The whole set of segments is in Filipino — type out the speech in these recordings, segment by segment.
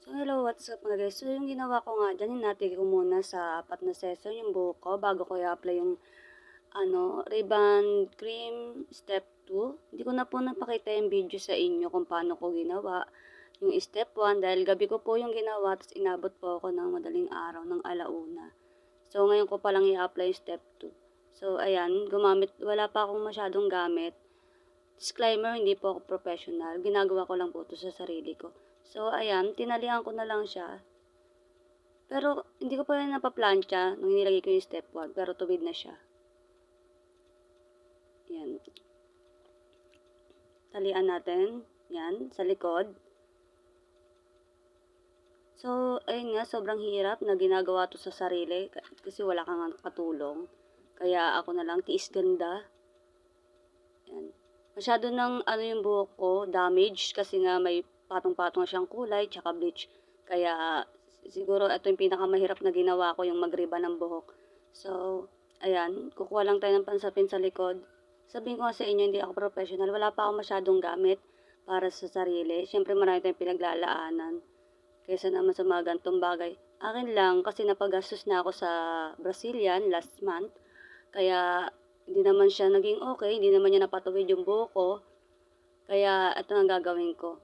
So, hello, what's up mga guys? So, yung ginawa ko nga dyan, hinati ko muna sa 4 na session yung buhok ko bago ko i-apply yung ribbon cream step 2. Hindi ko na po napakita yung video sa inyo kung paano ko ginawa yung step 1 dahil gabi ko po yung ginawa tapos inabot po ako ng madaling araw ng alauna. So, ngayon ko palang i-apply yung step 2. So, ayan, wala pa akong masyadong gamit. Disclaimer, hindi po ako professional. Ginagawa ko lang po ito sa sarili ko. So, ayan, tinalihan ko na lang siya. Pero, hindi ko pa rin napaplantya nung nilagay ko yung step 1. Pero, tuwid na siya. Ayan. Talian natin. Yan, sa likod. So, ayun nga, sobrang hirap na ginagawa to sa sarili. Kasi wala kang katulong. Kaya, ako na lang, tiis ganda. Yan. Masyado ng yung buhok ko, damaged kasi nga may patong-patong siyang kulay, tsaka bleach. Kaya siguro ito yung pinakamahirap na ginawa ko, yung magriba ng buhok. So, ayan, kukuha lang tayo ng pansapin sa likod. Sabihin ko nga sa inyo, hindi ako professional. Wala pa ako masyadong gamit para sa sarili. Siyempre marami tayong pinaglalaanan. Kaysa naman sa mga gantong bagay. Akin lang, kasi napagastos na ako sa Brazilian last month. Kaya, hindi naman siya naging okay. Hindi naman niya napatuwid yung buhok ko. Kaya, ito ang gagawin ko.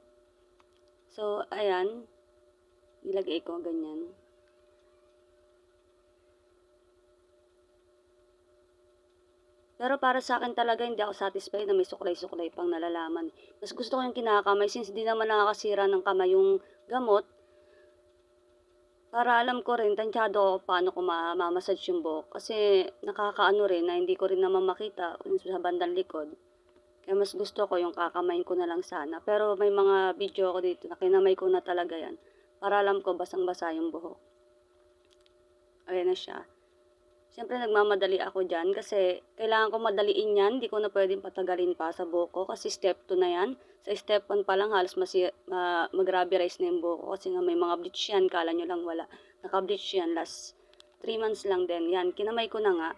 So, ayan. Ilagay ko ganyan. Pero para sa akin talaga, hindi ako satisfied na may suklay-suklay pang nalalaman. Mas gusto ko yung kinakamay since di naman nakakasira ng kamay yung gamot. Para alam ko rin, tansyado ako paano ko mamassage yung buhok. Kasi nakakaano rin na hindi ko rin naman makita sa bandang likod. Kaya mas gusto ko yung kakamayin ko na lang sana. Pero may mga video ako dito na kinamay ko na talaga yan. Para alam ko basang-basa yung buhok. Ayan na siya. Siyempre nagmamadali ako dyan kasi kailangan ko madaliin yan. Hindi ko na pwedeng patagalin pa sa buhok ko kasi step 2 na yan. Sa step 1 pa lang halos mag-rubberize na yung buhok ko kasi nga may mga bleach yan. Kala nyo lang wala. Naka-bleach yan last 3 months lang din. Yan, kinamay ko na nga.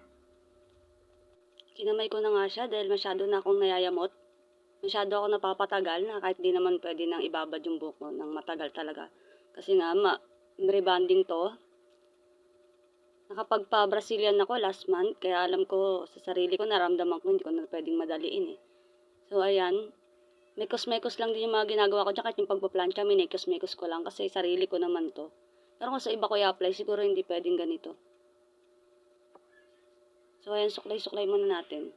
Kinamay ko na nga siya dahil masyado na akong nayayamot. Masyado ako napapatagal na kahit di naman pwede nang ibabad yung buhok ko ng matagal talaga. Kasi nga, rebonding to. Nakapagpa-Brazilian ako last month, kaya alam ko sa sarili ko, naramdaman ko, hindi ko na pwedeng madaliin eh. So, ayan. Mekos-mekos lang din yung mga ginagawa ko dyan, kahit yung pagpaplansya, minekos-mekos ko lang kasi sarili ko naman to. Pero kung sa iba ko i-apply, siguro hindi pwedeng ganito. So, ayan, suklay-suklay muna natin.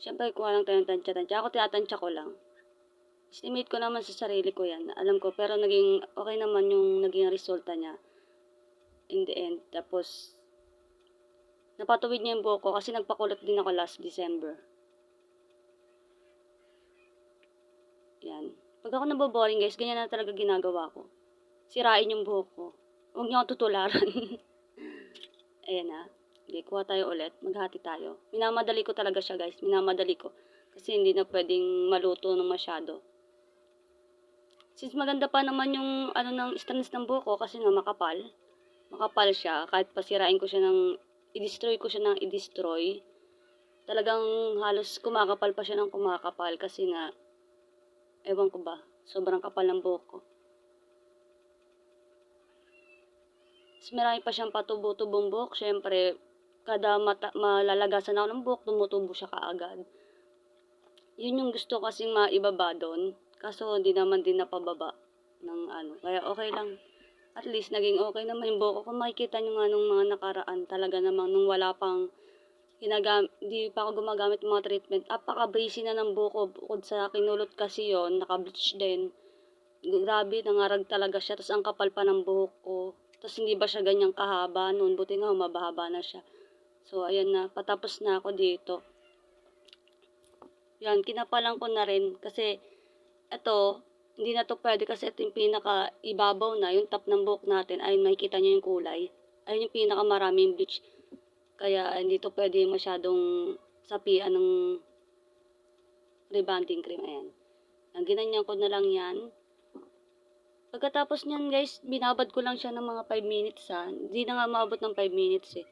Siyempre, kuha lang tayo ng tansya-tansya. Ako tinatansya ko lang. Estimate ko naman sa sarili ko yan. Alam ko, pero naging okay naman yung naging resulta niya in the end. Tapos, napatuwid niya yung buhok ko kasi nagpakulot din ako last December. Yan. Pag ako naboboring guys, ganyan na talaga ginagawa ko. Sirain yung buhok ko. Huwag niyo ako tutularan. Ayan na. Okay, kuha tayo ulit. Maghati tayo. Minamadali ko talaga siya guys. Minamadali ko. Kasi hindi na pwedeng maluto ng masyado. Since maganda pa naman yung ng strands ng buhok ko kasi nga makapal. Makapal siya. Kahit pasirain ko siya i-destroy ko siya ng i-destroy. Talagang halos kumakapal pa siya ng kumakapal kasi nga ewan ko ba, sobrang kapal ng buhok ko. Mas marami pa siyang patubo-tubong buhok. Siyempre, kada malalagasan ako ng buhok, tumutubo siya kaagad. Yun yung gusto kasing maibaba doon. Kaso, hindi naman din napababa ng Kaya okay lang. At least, naging okay naman yung buhok ko. Kung makikita nyo nga nung mga nakaraan, talaga namang nung wala pang di pa ako gumagamit ng mga treatment. Apaka-breezy na ng buhok ko. Bukod sa kinulot kasi yon, naka-bleach din. Grabe, nangarag talaga siya. Tapos ang kapal pa ng buhok ko. Tapos hindi ba siya ganyang kahaba noon? Buti nga, mabahaba na siya. So, ayan na. Patapos na ako dito. Yan, kinapalan ko na rin. Kasi, ito, hindi na to pwede kasi ito yung pinaka-ibabaw na. Yung top ng buhok natin. Ayun, makikita nyo yung kulay. Ayun yung pinaka-maraming bleach. Kaya, hindi to pwede masyadong sapian ng rebonding cream. Ayan. Ang ginanyan ko na lang yan. Pagkatapos niyan guys, binabad ko lang siya ng mga 5 minutes ha. Hindi na nga maabot ng 5 minutes eh.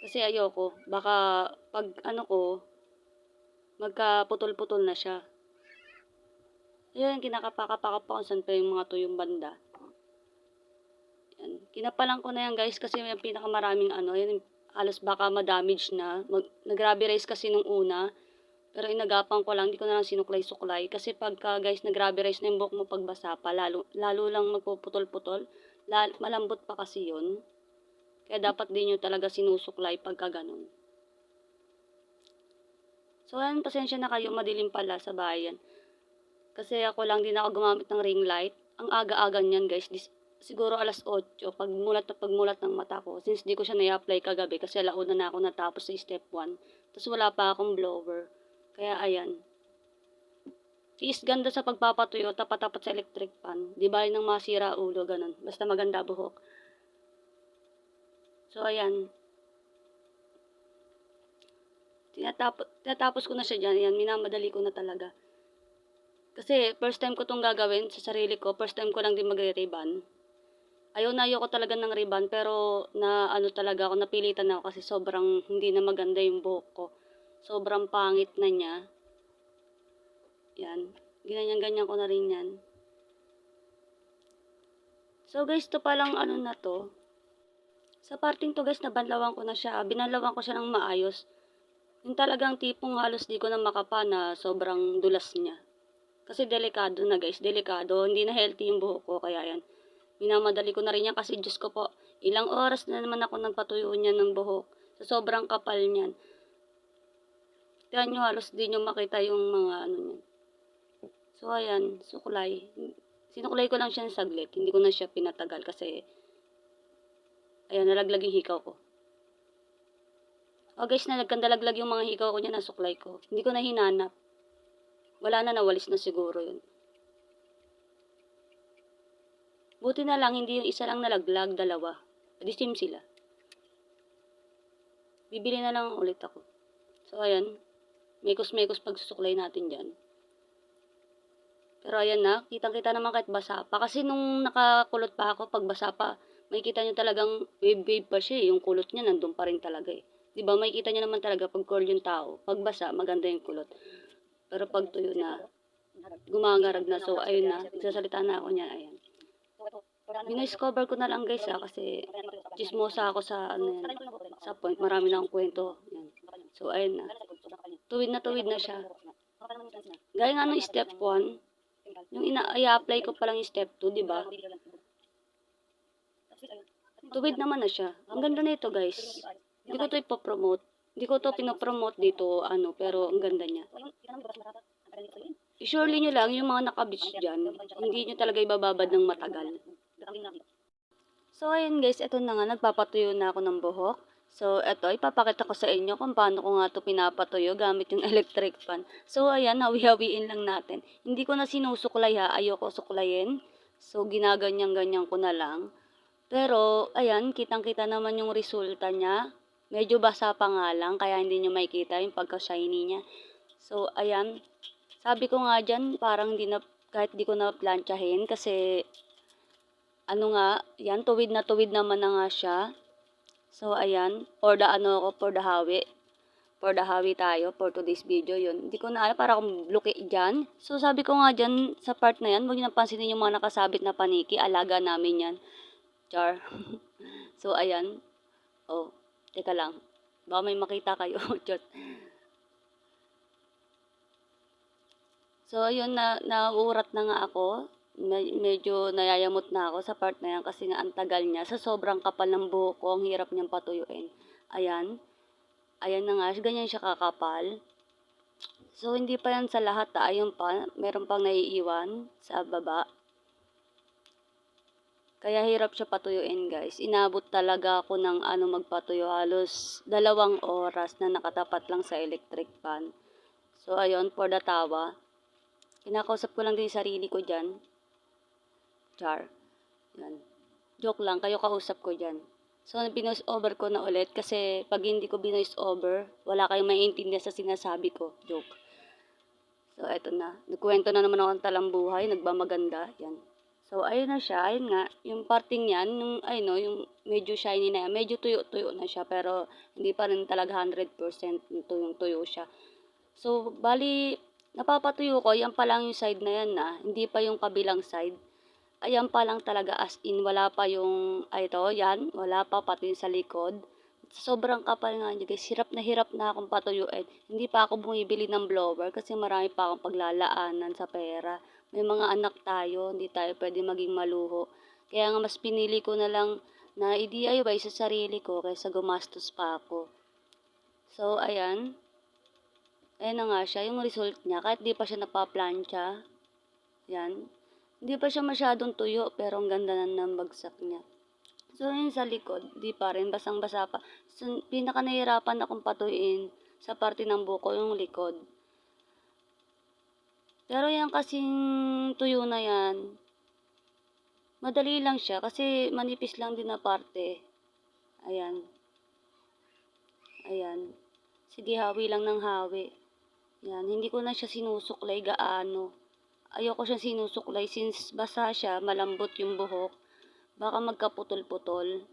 Kasi ayoko, baka pag magkaputol-putol na siya. Ayun, kinakapakapaka pa kung saan pa yung mga tuyong banda. Yan. Kinapalan ko na yan guys kasi yung pinakamaraming yan, halos baka ma-damage na. Nag-rubber kasi nung una. Pero inagapan ko lang, hindi ko na lang sinuklay-suklay. Kasi pagka guys nag-rubber na yung buhok mo pagbasa pa, lalo lang magpuputol-putol. Malambot pa kasi yun. Kaya dapat din nyo talaga sinusuklay pagka ganun. So ayan, pasensya na kayo, madilim pala sa bayan. Kasi ako lang din ako gumamit ng ring light. Ang aga-aga niyan guys, siguro alas 8, pagmulat ng mata ko. Since di ko siya na-apply kagabi kasi alauna na ako natapos sa step 1. Tapos wala pa akong blower. Kaya ayan. Tiis ganda sa pagpapatuyo, tapat-tapat sa electric fan. Di bali nang masira ulo, ganun. Basta maganda buhok. So ayan. Tinatapos ko na siya dyan. Ayan, minamadali ko na talaga. Kasi first time ko tong gagawin sa sarili ko. First time ko lang din magre-ribbon. Ayaw ko talaga ng ribbon, pero talaga ako, napilitan ako kasi sobrang hindi na maganda yung buhok ko. Sobrang pangit na niya. Yan. Ganyan ko na rin yan. So guys, to palang na to. Sa parting to guys, nabanlawan ko na siya. Binalawan ko siya ng maayos. Yung talagang tipong halos di ko na makapa na sobrang dulas niya. Kasi delikado na guys, delikado. Hindi na healthy yung buhok ko, kaya yan. Minamadali ko na rin yan kasi Diyos ko po, ilang oras na naman ako nagpatuyo niyan ng buhok. Sa sobrang kapal niyan. Kaya nyo halos di nyo makita yung mga niyan. So ayan, suklay. Sinuklay ko lang siya ng saglit. Hindi ko na siya pinatagal kasi ayan, nalaglag yung hikaw ko. O guys, nagkandalaglag yung mga hikaw ko niya, nasuklay ko. Hindi ko na hinanap. Wala na, nawalis na siguro yun. Buti na lang, hindi yung isa lang nalaglag, dalawa. Di same sila. Bibili na lang ulit ako. So, ayan. Mekos-mekos pagsusuklay natin dyan. Pero ayan na, kitang-kita naman kahit basa pa. Kasi nung nakakulot pa ako, pag basa pa, makikita nyo talagang wave-wave pa siya eh. Yung kulot niya, nandun pa rin talaga eh. Diba, makikita nyo naman talaga pag curl yung tao. Pag basa, maganda yung kulot. Pero pag tuyo na, gumagarag na. So, ayun na. Nagsasalita na ako niyan. Ayan. Binoise-cover ko na lang guys kasi chismosa ako sa sa point. Marami na akong kwento. Ayan. So, ayun na. Tuwid na siya. Gaya nga ng step 1, yung i-apply ko pa lang yung step 2, di ba? Tuwid naman na siya. Ang ganda na ito guys. Hindi ko to ipopromote. Hindi ko to pinopromote dito, pero ang ganda niya. Surely nyo lang, yung mga nakabits dyan, hindi nyo talaga ibababad ng matagal. So, ayun guys, ito na nga, nagpapatuyo na ako ng buhok. So, ito, ipapakita ko sa inyo kung paano ko nga ito pinapatuyo gamit yung electric fan. So, ayan, hawi-hawiin lang natin. Hindi ko na sinusuklay ha, ayoko suklayin. So, ginaganyan-ganyan ko na lang. Pero, ayan, kitang-kita naman yung resulta niya. Medyo basa pa nga lang, kaya hindi nyo makikita yung pagka-shiny niya. So, ayan. Sabi ko nga dyan, parang kahit di ko na planchahin kasi, yan, tuwid naman na nga siya. So, ayan, for the hawi. For the hawi tayo, for today's video, yun. Hindi ko na alam, para akong luki dyan. So, sabi ko nga dyan, sa part na yan, huwag nyo napansinin yung mga nakasabit na paniki. Alaga namin yan. Char. So, ayan. Oh, teka lang. Baka may makita kayo. Chot. So, ayun, nauurat na nga ako. Medyo nayayamot na ako sa part na yan kasi nga ang tagal niya. Sa sobrang kapal ng buhok ko, ang hirap niyang patuyuin. Ayan. Ayan na nga, ganyan siya kakapal. So, hindi pa yan sa lahat. Ayun pa, meron pang naiiwan sa baba. Kaya hirap siya patuyuin guys. Inabot talaga ako ng magpatuyo. Halos 2 oras na nakatapat lang sa electric fan. So, ayun, for the tawa. Kinakausap ko lang din yung sarili ko dyan. Char. Yan. Joke lang, kayo kausap ko dyan. So, binoise over ko na ulit kasi pag hindi ko binoise over, wala kayong maiintindihan sa sinasabi ko. Joke. So, eto na. Nagkwento na naman ako ng talambuhay, nagmamaganda. Yan. So, ayun na siya. Ayun nga, yung parting yan, yung medyo shiny na yan, medyo tuyo-tuyo na siya, pero hindi pa rin talaga 100% tuyong-tuyo siya. So, bali, napapatuyo ko, yan pa lang yung side na yan na, hindi pa yung kabilang side. ayan pa lang talaga, as in wala pa yung ito, yan, wala pa pati yung sa likod. Sobrang kapal nga niya guys, hirap na akong patuyuin. Hindi pa ako bumibili ng blower kasi marami pa akong paglalaanan sa pera. May mga anak tayo, hindi tayo pwede maging maluho. Kaya nga mas pinili ko na lang na i-DIY sa sarili ko kaysa gumastos pa ako. So, ayan. Ayan na nga siya, yung result niya, kahit di pa siya napaplancha. Yan. Hindi pa siya masyadong tuyo, pero ang ganda na ng bagsak niya. So, yun sa likod, di pa rin, basang-basa pa. So, pinaka nahihirapan akong patuyuin sa parte ng buko, yung likod. Pero yan kasing tuyo na yan, madali lang siya kasi manipis lang din na parte. Ayan. Ayan. Sige, hawi lang ng hawi. Yan, hindi ko na siya sinusuklay gaano. Ayoko siyang sinusuklay since basa siya, malambot yung buhok. Baka magkaputol-putol.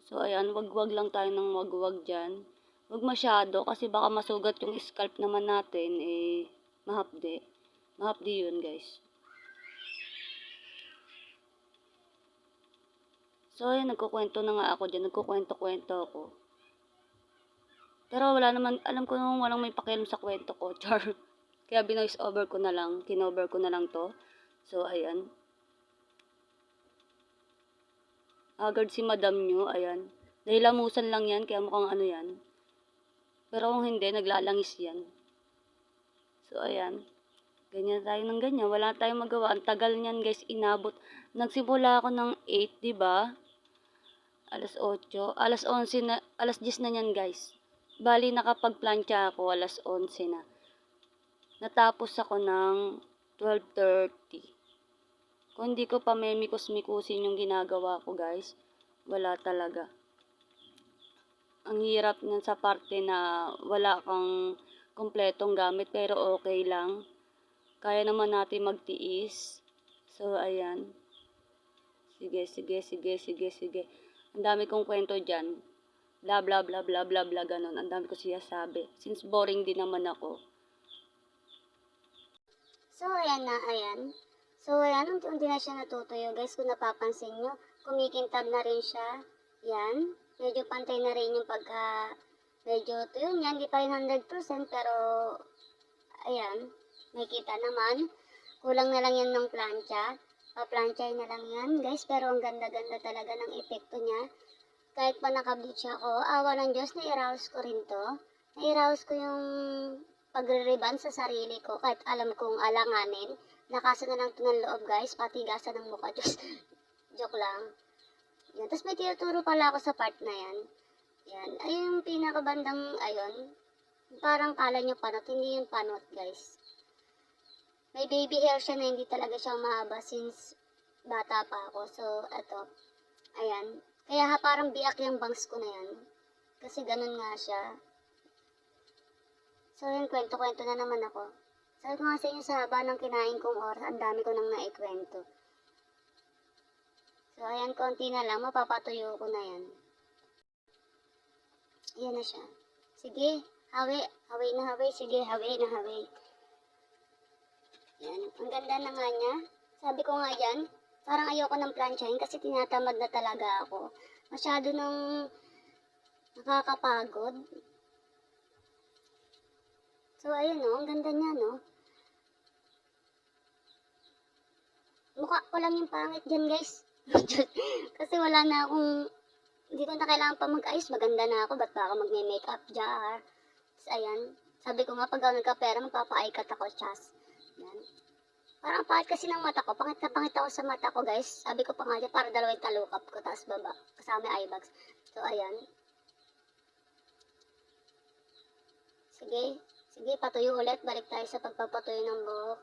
So, ayan, wag-wag lang tayo ng wag-wag dyan. Wag masyado kasi baka masugat yung scalp naman natin, eh, mahapde. Mahapde yun, guys. So, ayan, nagkukwento na nga ako dyan. Nagkukwento-kwento ako. Pero wala naman, alam ko naman walang may pakialam sa kwento ko, char. Kaya binoise over ko na lang, kinover ko na lang to. So, ayan. Agad si madam nyo, ayan. Dahil lamusan lang yan, kaya mukhang ano yan. Pero kung hindi, naglalangis yan. So, ayan. Ganyan tayo ng ganyan. Wala tayong magawa. Ang tagal niyan, guys, inabot. Nagsimula ako ng 8, di ba? Alas 8. Alas 10 na yan, guys. Bali, nakapagplantya ako, alas 11 na. Natapos ako ng 12:30. Kung hindi ko pa memikos-mikusin yung ginagawa ko, guys, wala talaga. Ang hirap niyan sa parte na wala kang kompletong gamit pero okay lang. Kaya naman natin magtiis. So, ayan. Sige. Ang dami kong kwento dyan. Bla bla bla bla bla bla ganun. Ang dami ko siya sabi. Since boring din naman ako. So, ayan na, ayan. So, ayan, unti-unti na siya natutuyo. Guys, kung napapansin nyo, kumikintab na rin siya. Yan. Medyo pantay na rin yung medyo tuyo niya. Hindi pa rin 100%, pero, ayan, may kita naman. Kulang na lang yan ng plancha. Pa-planchain na lang yan, guys. Pero ang ganda-ganda talaga ng epekto niya. Kahit pa naka-bleach ako, awa ng Diyos, na-arouse ko rin to. Na-arouse ko yung pagre-reban sa sarili ko kahit alam kong alanganin. Nakasa na lang ito ng loob, guys. Patigasan ng mukha. Diyos. Joke lang. Yan. Tapos may tinuturo pala ako sa part na yan. Yan. Ay yung pinakabandang, ayun. Parang kala nyo panot. Hindi yung panot, guys. May baby hair siya na hindi talaga siya mahaba since bata pa ako. So, eto. Ayan. Kaya parang biak yung bangs ko na yan. Kasi ganun nga siya. So yun, kwento-kwento na naman ako. Sabi ko nga sa inyo, sa haba ng kinain kong oras, ang dami ko nang naikwento. So ayan, konti na lang, mapapatuyo ko na yan. Ayan na siya. Sige, hawi na hawi, sige, hawi na hawi. Yan, ang ganda na nga niya. Sabi ko nga yan, parang ayoko ng planchahin kasi tinatamad na talaga ako. Masyado nang nakakapagod. So, ayun no, ang ganda niya, no? Mukha ko lang yung pangit dyan, guys. Kasi wala na akong, hindi ko na kailangan pa mag-ayos. Maganda na ako, ba't ba ako magme-makeup jar? Tapos, ayan. Sabi ko nga, pag ako nagka-pera, magpapa-eye-cut ako, chas. Yan. Parang pangit kasi ng mata ko. Pangit na pangit ako sa mata ko, guys. Sabi ko pa nga dyan, para dalawang talukap ko, tapos baba. Kasama yung eye bags. So, ayan. Sige, patuyo ulit. Balik tayo sa pagpapatuyo ng buhok.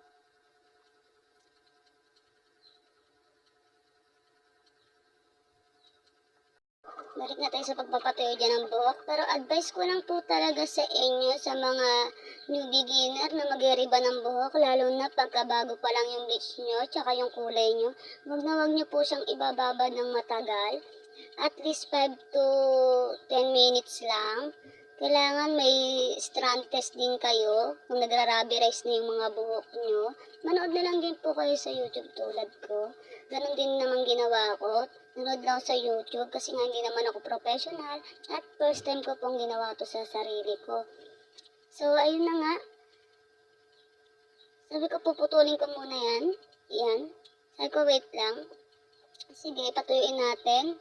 Balik na tayo sa pagpapatuyo dyan ng buhok. Pero advice ko lang po talaga sa inyo, sa mga new beginner na mag-riba ng buhok, lalo na pagkabago pa lang yung bleach nyo, tsaka yung kulay nyo. Wag nyo po siyang ibababa ng matagal. At least 5 to 10 minutes lang. kailangan may strand test din kayo. Kung nagra-rubberize na yung mga buhok nyo, manood na lang din po kayo sa YouTube tulad ko. Ganon din naman ginawa ko. Nanood lang sa YouTube kasi nga hindi naman ako professional at first time ko pong ginawa to sa sarili ko. So, ayun na nga. Sabi ko, puputulin ko muna yan. Yan. Sabi ko, wait lang. Sige, patuyuin natin.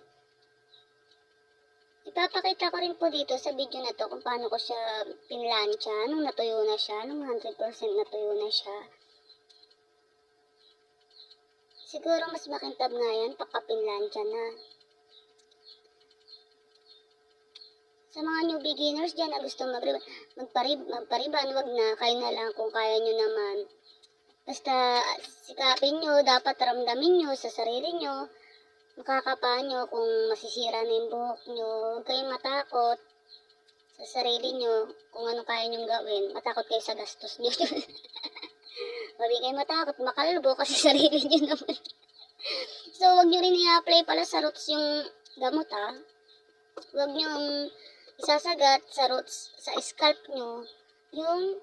Ipapakita ko rin po dito sa video na to kung paano ko siya pinlansya nung natuyo na siya, nung 100% natuyo na siya. Siguro mas makintab nga yan pagka-pinlansya na. Sa mga new beginners dyan na gusto magpariban, wag na, kayo na lang kung kaya nyo naman. Basta sikapin nyo, dapat ramdamin nyo sa sarili nyo, makakapa nyo kung masisira na yung buhok nyo. Huwag kayong matakot sa sarili nyo kung ano kaya nyong gawin. Matakot kayo sa gastos nyo. Huwag kayo matakot, makalbo kasi sarili nyo naman. So, huwag nyo rin i-apply pala sa roots yung gamot ha. Huwag nyo isasagat sa roots, sa scalp nyo, yung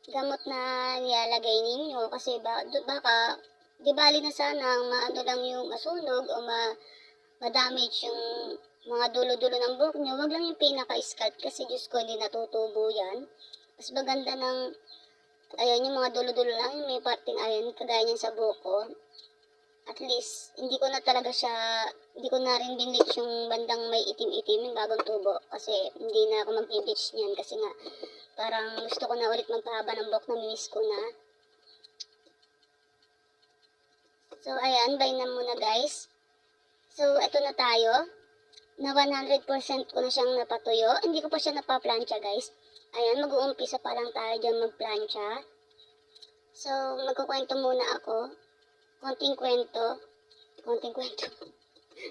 gamot na nilalagay ninyo kasi baka di bali na sana maano lang yung masunog o ma-damage yung mga dulo-dulo ng buhok nyo. Wag lang yung pinaka-scalp kasi Diyos ko hindi natutubo yan. Mas maganda ng ayan yung mga dulo-dulo lang yung may parting ayan kagaya niyan sa buhok ko. At least hindi ko na rin binleach yung bandang may itim-itim yung bagong tubo kasi hindi na ako mag-bleach niyan kasi nga parang gusto ko na ulit magpahaba ng buhok, namimiss ko na. So, ayan, bye na muna guys. So, eto na tayo. Na 100% ko na siyang napatuyo. Hindi ko pa siya napaplansya guys. Ayan, mag-uumpisa pa lang tayo dyan magplansya. So, magkukwento muna ako. Konting kwento.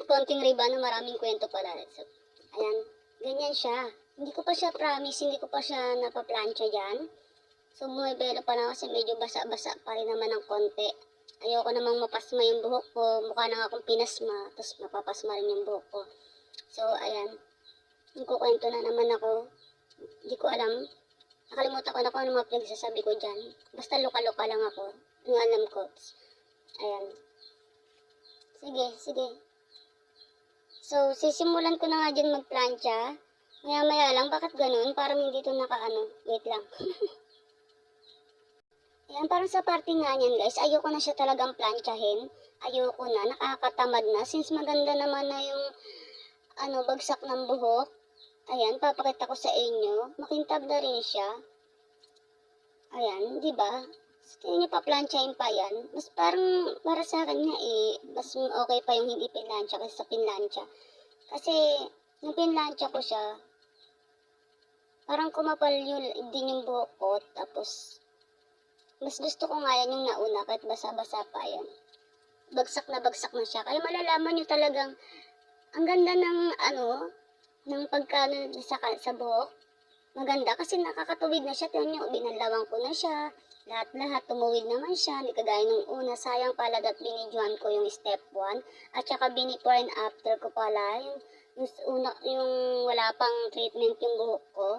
Konting riba na maraming kwento pala. So, ayan, ganyan siya. Hindi ko pa siya napaplansya dyan. So, bumibelo pa lang kasi medyo basa-basa pa rin naman ng konti. Ayoko namang mapasma yung buhok ko. Mukha na akong pinasma. Tapos mapapasma rin yung buhok ko. So, ayan. Nagkukwento na naman ako. Hindi ko alam. Nakalimutan ko na kung ano mga pinagsasabi ko dyan. Basta luka-luka lang ako. Yung alam ko. Ayan. Sige. So, sisimulan ko na nga dyan magplansya. Maya-maya lang, bakit ganun? Parang hindi ito nakaano. Wait lang. Ayan, parang sa parte nga niyan guys, ayoko na siya talagang plansyahin. Ayoko na, nakakatamad na. Since maganda naman na yung bagsak ng buhok. Ayan, papakita ko sa inyo. Makintab na rin siya. Ayan, di ba? Sa tingin nyo pa-plansyahin pa yan. Mas parang, para sa akin nga mas okay pa yung hindi pinlansya kasi sa pinlansya. Kasi, nung pinlansya ko siya, parang kumapal din yung buhok ko. Tapos, mas gusto ko nga yan yung nauna kahit basa-basa pa yan. Bagsak na siya. Kaya malalaman nyo talagang ang ganda ng ng pagkano sa buhok. Maganda kasi nakakatuwid na siya. Tingnan nyo, binalawang ko na siya. Lahat tumuwid naman siya. Hindi kagaya nung una. Sayang pala dat binidyohan ko yung step 1. At saka before and after ko pala. Yung wala pang treatment yung buhok ko.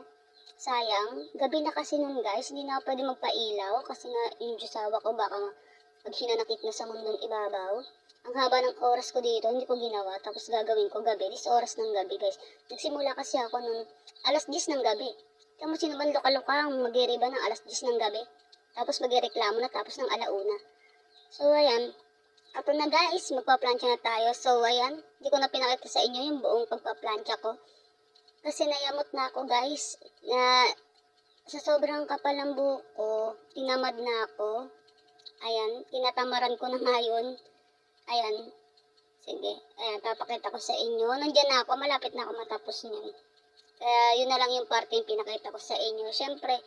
Sayang. Gabi na kasi nun guys. Hindi na ako pwede magpailaw. Kasi nga yung jusawa ko baka pag hinanakit na sa mundong ibabaw. Ang haba ng oras ko dito, hindi ko ginawa. Tapos gagawin ko gabi. 10 oras ng gabi guys. Nagsimula kasi ako nun 10:00 ng gabi. Kamu sino ba luka-luka ang mag-iriba ng 10:00 ng gabi? Tapos mag-reklamo na tapos ng 1:00. So ayan. Ato na guys, magpa-plancha na tayo. So ayan, hindi ko na pinakita sa inyo yung buong pagpa-plancha ko. Kasi nayamot na ako guys. Na sa sobrang kapal ng buhok ko, tinamad na ako. Ayan, tinatamaran ko na ngayon. Ayan. Sige, ayan, papakita ko sa inyo. Nandiyan na ako, malapit na ako matapos niyan. Kaya yun na lang yung parte yung pinakita ko sa inyo. Siyempre,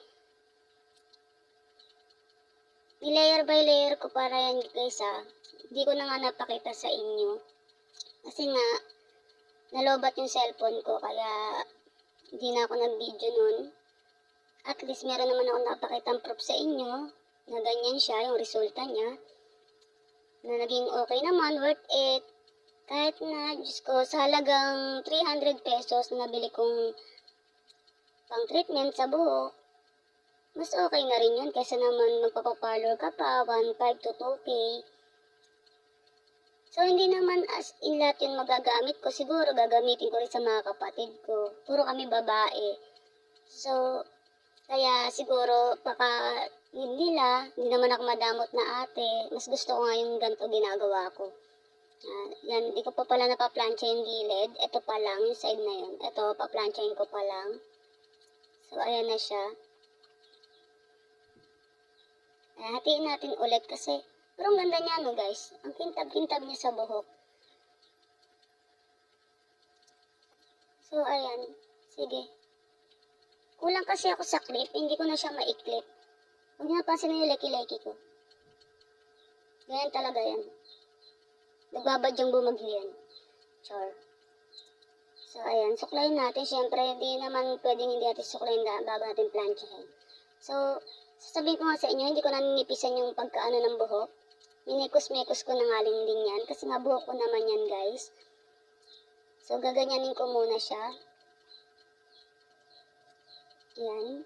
layer by layer ko para yan guys ha. Hindi ko na nga napakita sa inyo. Kasi nga, nalobat yung cellphone ko kaya hindi na ako nag-video nun. At least meron naman ako napakitang proof sa inyo na ganyan siya, yung resulta niya. Na naging okay naman, worth it. Kahit na, Diyos ko, sa halagang 300 pesos na nabili kong pang treatment sa buhok, mas okay na rin yun kaysa naman magpapaparlor ka pa, 1.5 to 2K. So, hindi naman as in lahat yun magagamit ko. Siguro gagamitin ko rin sa mga kapatid ko. Puro kami babae. So, kaya siguro baka yun nila, hindi naman ako madamot na ate. Mas gusto ko nga yung ganito ginagawa ko. Yan, di ko pa pala napaplansya yung gilid. Ito pa lang, yung side na yun. Ito, paplansyahin ko pa lang. So, ayan na siya. Hatiin natin ulit kasi, pero ang ganda niya no guys. Ang kintab-kintab niya sa buhok. So, ayan. Sige. Kulang kasi ako sa clip, hindi ko na siya maiklip. Huwag niyo napansin na yung leki-leki ko. Ganyan talaga yan. Nagbabadyang bumagyo yan. Char. So, ayan. Suklayin natin. Siyempre, hindi naman pwedeng hindi natin suklayin bago natin planchahin. So, sasabihin ko nga sa inyo, hindi ko naninipisan yung pagkaano ng buhok. Minikos-mikos ko na nga din yan. Kasi nga buhok ko naman yan, guys. So, gaganyanin ko muna siya. Yan.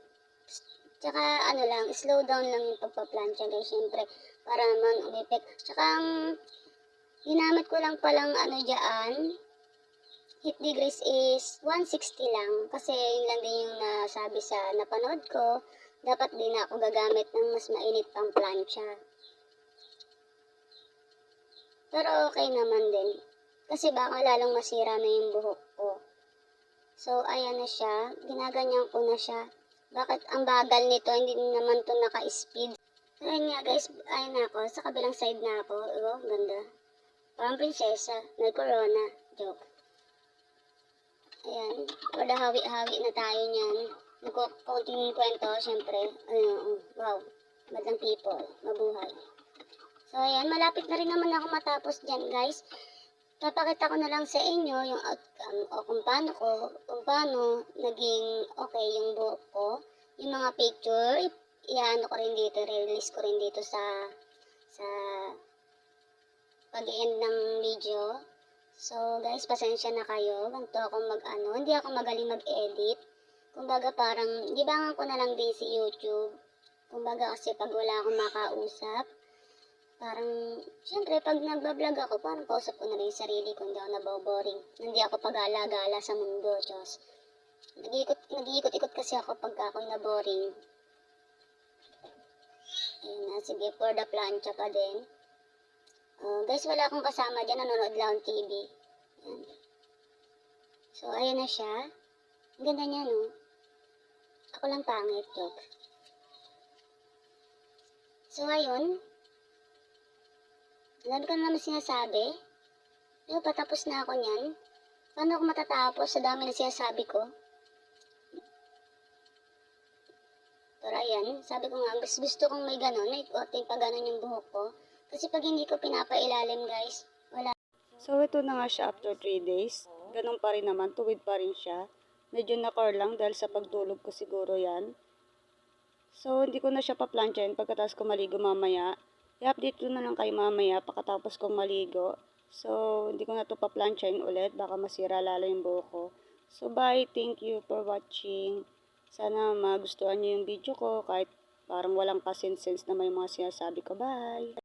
Tsaka, ano lang, slow down lang yung pagpa-plancha, guys. Siyempre, para naman umipik. Tsaka, ginamit ko lang palang dyan, heat degrees is 160 lang. Kasi yun lang din yung nasabi sa napanood ko. Dapat din ako gagamit ng mas mainit pang plancha. Pero okay naman din. Kasi baka lalong masira na yung buhok ko. So, ayan na siya. Ginaganyan ko na siya. Bakit ang bagal nito? Hindi naman to naka-speed. So, ayan nga guys. Ayan na ako. Sa kabilang side na ako. Oh, ganda. Parang prinsesa. May corona. Joke. Ayan. Wala hawi-hawi na tayo niyan. Nagkukunting kwento, syempre. Wow. Madlang people. Mabuhay. So, ayan. Malapit na rin naman ako matapos dyan, guys. Papakita ko na lang sa inyo yung outcome o kung paano naging okay yung buhok ko. Yung mga picture, iano ko rin dito, release ko rin dito sa pag-end ng video. So, guys, pasensya na kayo. Ganito ako hindi ako magaling mag-edit. Kumbaga parang, libangan ko na lang din si YouTube. Kumbaga kasi pag wala akong makausap, parang, syempre, pag nagbablog ako, parang kausap ko na rin yung sarili ko, hindi ako naboboring. Hindi ako pag-ala-gala sa mundo, Diyos. Nag-iikot-ikot kasi ako pag ako naboring. Ayun na, sige, for the plancha pa din. Guys, wala akong kasama dyan, nanonood lang ng TV. Ayan. So, ayan na siya. Ang ganda niya, no? Ako lang pangit, joke. So, ayun. Alam ko na naman sinasabi. Pero patapos na ako niyan. Paano ako matatapos sa dami na sinasabi ko? Pero ayan, sabi ko nga, gusto kong may ganon, may konting pa ganon yung buhok ko. Kasi pag hindi ko pinapailalim, guys, wala. So, ito na nga siya after 3 days. Ganun pa rin naman, tuwid pa rin siya. Medyo na-core lang dahil sa pagtulog ko siguro yan. So, hindi ko na siya pa-planchain pagkatapos ko maligo mamaya. I-update ko na lang kayo mamaya pagkatapos kong maligo. So, hindi ko na ito pa-planchain ulit. Baka masira lalo yung buhok ko. So, bye. Thank you for watching. Sana magustuhan niyo yung video ko kahit parang walang ka-sense na may mga sinasabi ko. Bye!